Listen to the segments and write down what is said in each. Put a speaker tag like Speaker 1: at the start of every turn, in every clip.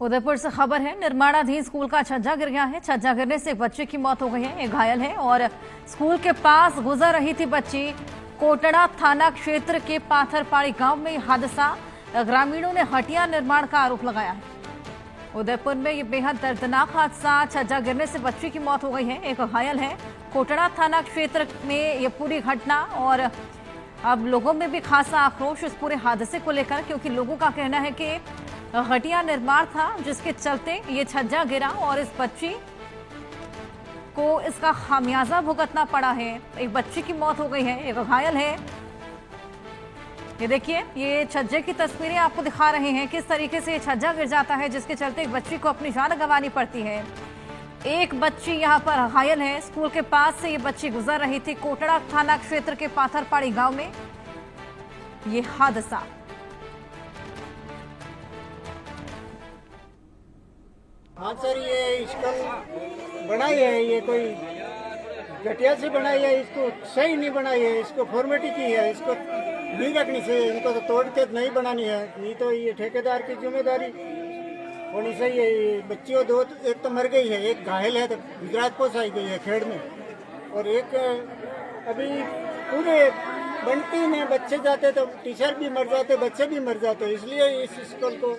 Speaker 1: उदयपुर से खबर है। निर्माणाधीन स्कूल का छज्जा गिर गया है। छज्जा गिरने से एक बच्चे की मौत हो गई है, एक घायल है और स्कूल के पास गुजर रही थी बच्ची। कोटड़ा थाना क्षेत्र के पाथरपाड़ी गांव में यह हादसा, ग्रामीणों ने हटिया निर्माण का आरोप लगाया है। उदयपुर में ये बेहद दर्दनाक हादसा, छज्जा गिरने से बच्ची की मौत हो गई है, एक घायल है। कोटड़ा थाना क्षेत्र में ये पूरी घटना, और अब लोगों में भी खासा आक्रोश इस पूरे हादसे को लेकर, क्योंकि लोगों का कहना है कि हटिया निर्माण था जिसके चलते ये छज्जा गिरा और इस बच्ची को इसका खामियाजा भुगतना पड़ा है। एक बच्ची की मौत हो गई है, एक घायल है। ये देखिए, ये छज्जे की तस्वीरें आपको दिखा रहे हैं किस तरीके से ये छज्जा गिर जाता है, जिसके चलते एक बच्ची को अपनी जान गंवानी पड़ती है। एक बच्ची यहाँ पर घायल है। स्कूल के पास से ये बच्ची गुजर रही थी। कोटड़ा थाना क्षेत्र के पाथरपाड़ी गांव में ये हादसा।
Speaker 2: हाँ सर, ये स्कूल बनाई है, ये कोई घटिया से बनाई है, इसको सही नहीं बनाई है, इसको फॉर्मेटिंग की है, इसको नहीं रखनी चाहिए, इनको तो तोड़ के नहीं बनानी है, नहीं तो ये ठेकेदार की जिम्मेदारी होनी चाहिए। ये बच्चियों दो, एक तो मर गई है, एक घायल है, तो गुजरात पहुंचाई गई है खेड़ में, और एक अभी पूरे बंटी में बच्चे जाते तो टीचर भी मर जाते, बच्चे भी मर जाते, इसलिए इस स्कूल को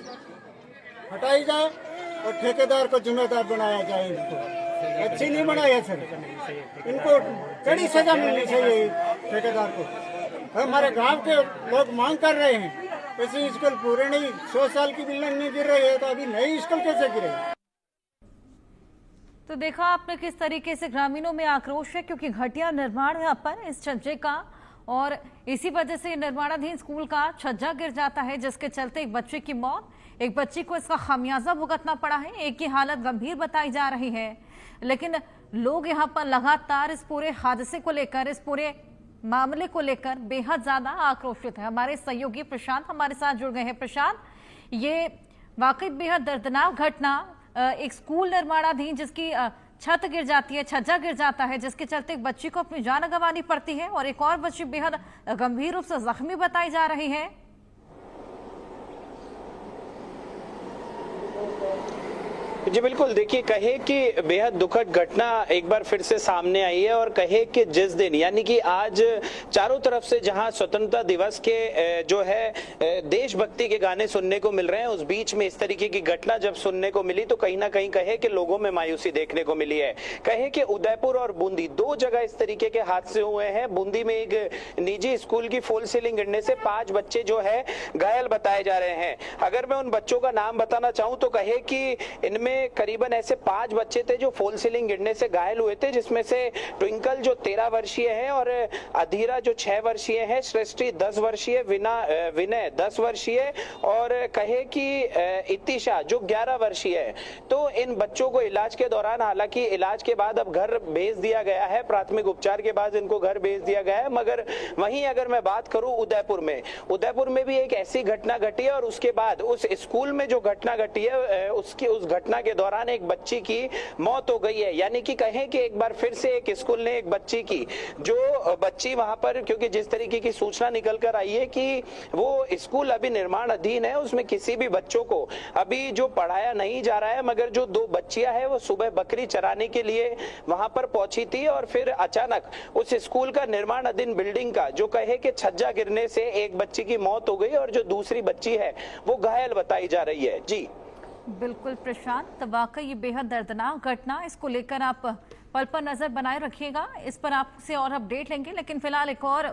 Speaker 2: हटाई जाए और ठेकेदार को जिम्मेदार बनाया जाए। इनको अच्छी नहीं बनाया सर, इनको कड़ी सजा मिलनी चाहिए ठेकेदार को। हमारे गांव के लोग मांग कर रहे हैं, ऐसे स्कूल पूरे नहीं, 100 साल की बिल्डिंग नहीं गिर रही है, तो अभी नई स्कूल कैसे गिरे।
Speaker 1: तो देखा आपने किस तरीके से ग्रामीणों में आक्रोश है, क्योंकि घटिया निर्माण है यहाँ पर इस छज्जे का, और इसी वजह से निर्माणाधीन स्कूल का छज्जा गिर जाता है, जिसके चलते एक बच्चे की मौत, एक बच्ची को इसका खामियाजा भुगतना पड़ा है। एक की हालत गंभीर बताई जा रही है, लेकिन लोग यहाँ पर लगातार इस पूरे हादसे को लेकर, इस पूरे मामले को लेकर बेहद ज्यादा आक्रोशित है। हमारे सहयोगी प्रशांत हमारे साथ जुड़ गए हैं। प्रशांत, ये वाकई बेहद दर्दनाक घटना, एक स्कूल निर्माणाधीन जिसकी छत गिर जाती है, छज्जा गिर जाता है, जिसके चलते एक बच्ची को अपनी जान गंवानी पड़ती है और एक और बच्ची बेहद गंभीर रूप से जख्मी बताई जा रही है।
Speaker 3: जी बिल्कुल, देखिए, कहे कि बेहद दुखद घटना एक बार फिर से सामने आई है, और कहे कि जिस दिन यानी कि आज चारों तरफ से जहां स्वतंत्रता दिवस के जो है देशभक्ति के गाने सुनने को मिल रहे हैं, उस बीच में इस तरीके की घटना जब सुनने को मिली तो कहीं ना कहीं कहे कि लोगों में मायूसी देखने को मिली है। कहे कि उदयपुर और बूंदी दो जगह इस तरीके के हादसे हुए हैं। बूंदी में एक निजी स्कूल की फॉल सीलिंग गिरने से 5 बच्चे जो है घायल बताए जा रहे हैं। अगर मैं उन बच्चों का नाम बताना चाहूं तो कहे कि इनमें करीबन ऐसे 5 बच्चे थे जो फॉल सीलिंग गिरने से घायल हुए थे, जिसमें से ट्विंकल जो 13 वर्षीय है, और अधीरा जो 6 वर्षीय है, सृष्टि 10 वर्षीय, विनय 10 वर्षीय, और कहे कि इतिशा जो 11 वर्षीय है। तो इन बच्चों को इलाज के दौरान, हालांकि इलाज के बाद अब घर भेज दिया गया है, प्राथमिक उपचार के बाद इनको घर भेज दिया गया है। मगर वहीं अगर मैं बात करूं उदयपुर में भी एक ऐसी घटना घटी है, और उसके बाद उस स्कूल में जो घटना घटी है उस घटना के दौरान एक बच्ची की मौत हो गई है। यानी कि कहें कि एक बार फिर से एक स्कूल ने एक बच्ची की, जो बच्ची वहां पर, क्योंकि जिस तरीके की सूचना निकल कर आई है कि वो स्कूल अभी निर्माण अधीन है, उसमें किसी भी बच्चों को अभी जो पढ़ाया नहीं जा रहा है, मगर जो 2 बच्चियां हैं वो सुबह बकरी चराने के लिए वहां पर पहुंची थी, और फिर अचानक उस स्कूल का निर्माण अधीन बिल्डिंग का जो कहे कि छज्जा गिरने से एक बच्ची की मौत हो गई, और जो दूसरी बच्ची है वो घायल बताई जा रही है। जी
Speaker 1: बिल्कुल प्रशांत, वाकई ये बेहद दर्दनाक घटना, इसको लेकर आप पल पर नजर बनाए रखिएगा। इस पर आपसे और अपडेट लेंगे, लेकिन फिलहाल एक और